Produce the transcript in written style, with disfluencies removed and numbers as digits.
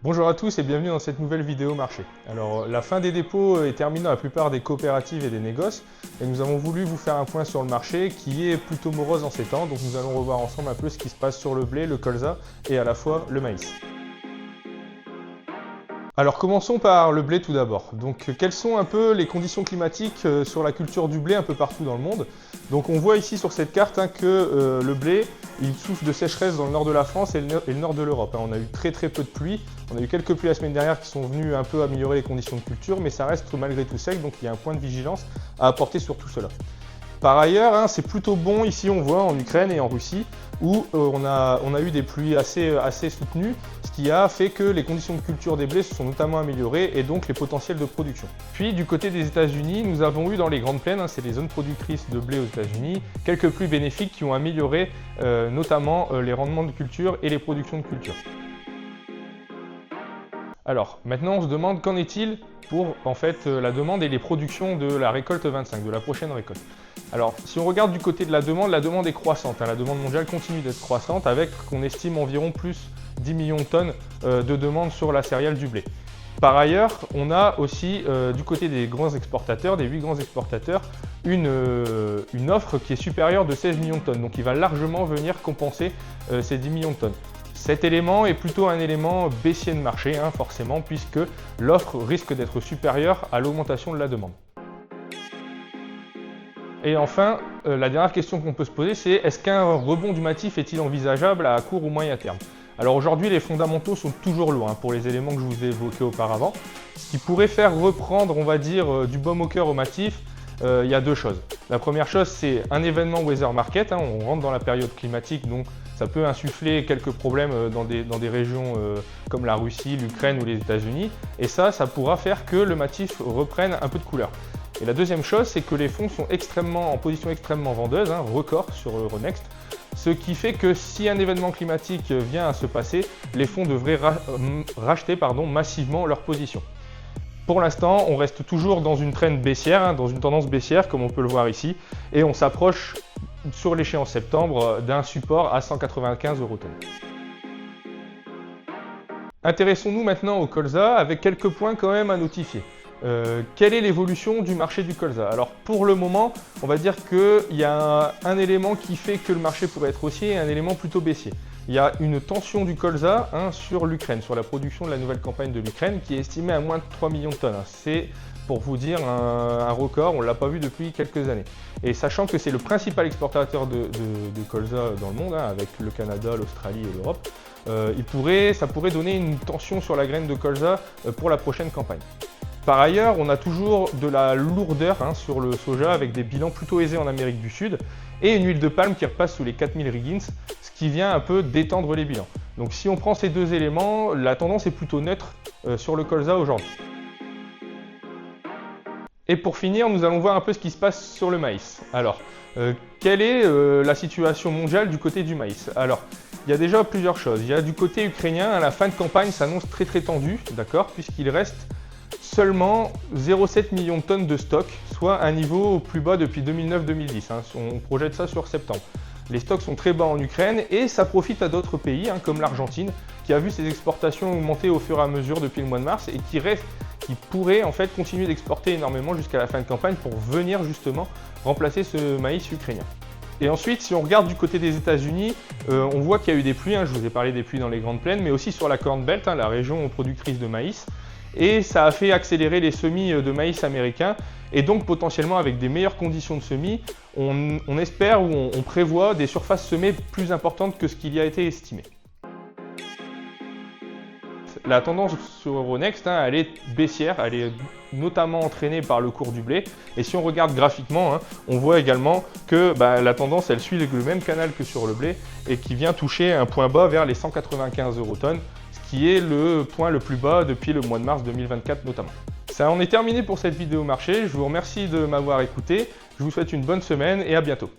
Bonjour à tous et bienvenue dans cette nouvelle vidéo marché. Alors la fin des dépôts est terminée dans la plupart des coopératives et des négoces et nous avons voulu vous faire un point sur le marché qui est plutôt morose en ces temps, donc nous allons revoir ensemble un peu ce qui se passe sur le blé, le colza et à la fois le maïs. Alors commençons par le blé tout d'abord. Donc quelles sont un peu les conditions climatiques sur la culture du blé un peu partout dans le monde? Donc on voit ici sur cette carte que le blé il souffre de sécheresse dans le nord de la France et le nord de l'Europe. On a eu très peu de pluie, on a eu quelques pluies la semaine dernière qui sont venues un peu améliorer les conditions de culture, mais ça reste malgré tout sec, donc il y a un point de vigilance à apporter sur tout cela. Par ailleurs, c'est plutôt bon ici on voit en Ukraine et en Russie où on a eu des pluies assez soutenues, ce qui a fait que les conditions de culture des blés se sont notamment améliorées et donc les potentiels de production. Puis du côté des États-Unis, nous avons eu dans les grandes plaines, c'est les zones productrices de blé aux États-Unis, quelques pluies bénéfiques qui ont amélioré notamment les rendements de culture et les productions de culture. Alors maintenant on se demande qu'en est-il pour en fait la demande et les productions de la récolte 25, de la prochaine récolte. Alors si on regarde du côté de la demande est croissante, la demande mondiale continue d'être croissante avec on estime environ plus 10 millions de tonnes de demande sur la céréale du blé. Par ailleurs, on a aussi du côté des grands exportateurs, des 8 grands exportateurs, une offre qui est supérieure de 16 millions de tonnes, donc il va largement venir compenser ces 10 millions de tonnes. Cet élément est plutôt un élément baissier de marché, forcément, puisque l'offre risque d'être supérieure à l'augmentation de la demande. Et enfin, la dernière question qu'on peut se poser, c'est est-ce qu'un rebond du matif est-il envisageable à court ou moyen terme? Alors aujourd'hui, les fondamentaux sont toujours loin pour les éléments que je vous ai évoqués auparavant. Ce qui pourrait faire reprendre, on va dire, du baume au cœur au matif, il y a deux choses. La première chose, c'est un événement weather market. On rentre dans la période climatique, donc ça peut insuffler quelques problèmes dans des régions comme la Russie, l'Ukraine ou les États-Unis. Et ça pourra faire que le matif reprenne un peu de couleur. Et la deuxième chose, c'est que les fonds sont en position extrêmement vendeuse, record sur Euronext. Ce qui fait que si un événement climatique vient à se passer, les fonds devraient racheter massivement leur position. Pour l'instant, on reste toujours dans une trend baissière, dans une tendance baissière comme on peut le voir ici, et on s'approche sur l'échéance septembre d'un support à 195 € tonne. Intéressons-nous maintenant au colza avec quelques points quand même à notifier. Quelle est l'évolution du marché du colza? Alors pour le moment, on va dire qu'il y a un élément qui fait que le marché pourrait être haussier et un élément plutôt baissier. Il y a une tension du colza sur l'Ukraine, sur la production de la nouvelle campagne de l'Ukraine qui est estimée à moins de 3 millions de tonnes. C'est pour vous dire un record, on ne l'a pas vu depuis quelques années. Et sachant que c'est le principal exportateur de colza dans le monde, avec le Canada, l'Australie et l'Europe, ça pourrait donner une tension sur la graine de colza pour la prochaine campagne. Par ailleurs, on a toujours de la lourdeur sur le soja avec des bilans plutôt aisés en Amérique du Sud et une huile de palme qui repasse sous les 4000 Riggins, ce qui vient un peu détendre les bilans. Donc si on prend ces deux éléments, la tendance est plutôt neutre sur le colza aujourd'hui. Et pour finir, nous allons voir un peu ce qui se passe sur le maïs. Alors, quelle est la situation mondiale du côté du maïs? Alors, il y a déjà plusieurs choses. Il y a du côté ukrainien, la fin de campagne s'annonce très tendue, d'accord, puisqu'il reste seulement 0,7 millions de tonnes de stock, soit un niveau au plus bas depuis 2009-2010. On projette ça sur septembre. Les stocks sont très bas en Ukraine et ça profite à d'autres pays comme l'Argentine qui a vu ses exportations augmenter au fur et à mesure depuis le mois de mars et qui pourrait en fait continuer d'exporter énormément jusqu'à la fin de campagne pour venir justement remplacer ce maïs ukrainien. Et ensuite, si on regarde du côté des États-Unis, on voit qu'il y a eu des pluies, je vous ai parlé des pluies dans les grandes plaines, mais aussi sur la Corn Belt, la région productrice de maïs. Et ça a fait accélérer les semis de maïs américains et donc potentiellement avec des meilleures conditions de semis, on espère ou on prévoit des surfaces semées plus importantes que ce qu'il y a été estimé. La tendance sur Euronext, elle est baissière, elle est notamment entraînée par le cours du blé. Et si on regarde graphiquement, on voit également que la tendance, elle suit le même canal que sur le blé et qui vient toucher un point bas vers les 195 € tonnes, ce qui est le point le plus bas depuis le mois de mars 2024 notamment. Ça en est terminé pour cette vidéo marché. Je vous remercie de m'avoir écouté. Je vous souhaite une bonne semaine et à bientôt.